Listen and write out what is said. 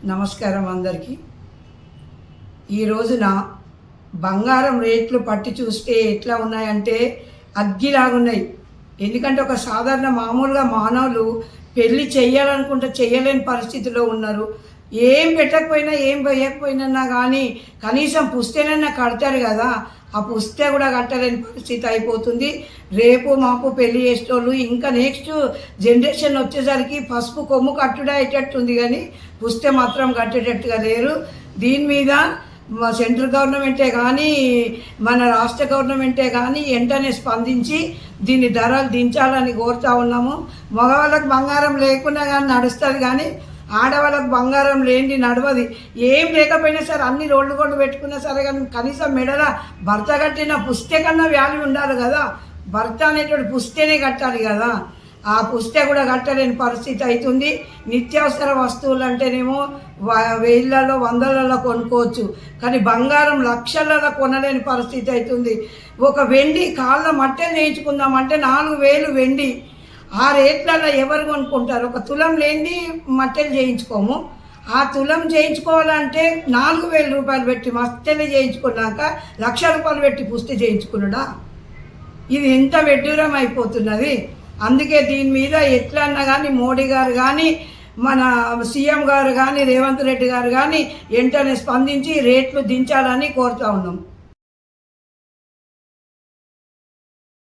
నమస్కారం అందరికీ. ఈ రోజున బంగారం రేట్లు పట్టి చూస్తే ఎట్లా ఉన్నాయంటే అగ్గిలాగున్నాయి. ఎందుకంటే ఒక సాధారణ మామూలుగా మానవులు పెళ్ళి చేయాలనుకుంటే చేయలేని పరిస్థితిలో ఉన్నారు. ఏం పెట్టకపోయినా ఏం వేయకపోయినా కానీ కనీసం పుస్తేనన్నా కడతారు కదా, ఆ పుస్తే కూడా కట్టలేని పరిస్థితి అయిపోతుంది. రేపు మాపు పెళ్లి చేసేటోళ్ళు ఇంకా నెక్స్ట్ జనరేషన్ వచ్చేసరికి పసుపు కొమ్ము కట్టుడే అయ్యేటట్టుంది కానీ పుస్తే మాత్రం కట్టేటట్టుగా లేరు. దీని మీద సెంట్రల్ గవర్నమెంటే కానీ మన రాష్ట్ర గవర్నమెంటే కానీ వెంటనే స్పందించి దీని ధరలు దించాలని కోరుతూ ఉన్నాము. మగవాళ్ళకి బంగారం లేకున్నా కానీ నడుస్తుంది, కానీ ఆడవాళ్ళకు బంగారం లేని నడవది. ఏం లేకపోయినా సరే అన్ని రోడ్లు కొట్టు పెట్టుకున్నా సరే కానీ కనీసం మెడల భర్త కట్టిన పుస్తే కన్నా వాల్యూ ఉండాలి కదా. భర్త అనేటువంటి పుస్తేనే కట్టాలి కదా, ఆ పుస్తే కూడా కట్టలేని పరిస్థితి అవుతుంది. నిత్యావసర వస్తువులు అంటేనేమో వేళ్ళలో వందలలో కొనుక్కోవచ్చు, కానీ బంగారం లక్షలలో కొనలేని పరిస్థితి అవుతుంది. ఒక వెండి కాళ్ళ మట్టెలు చేయించుకుందామంటే 4,000 వెండి. ఆ రేట్లలో ఎవరు కొనుక్కుంటారు? ఒక తులం లేని మట్టెలు చేయించుకోము. ఆ తులం చేయించుకోవాలంటే 4,000 రూపాయలు పెట్టి మట్టెలు చేయించుకున్నాక 1,00,000 రూపాయలు పెట్టి పుష్టి చేయించుకున్నాడా? ఇది ఎంత వెడ్డూరం అయిపోతున్నది. అందుకే దీని మీద ఎట్లా అన్నా కానీ మోడీ గారు కానీ మన సీఎం గారు కానీ రేవంత్ రెడ్డి గారు కానీ వెంటనే స్పందించి రేట్లు దించాలని కోరుతూ ఉన్నాం.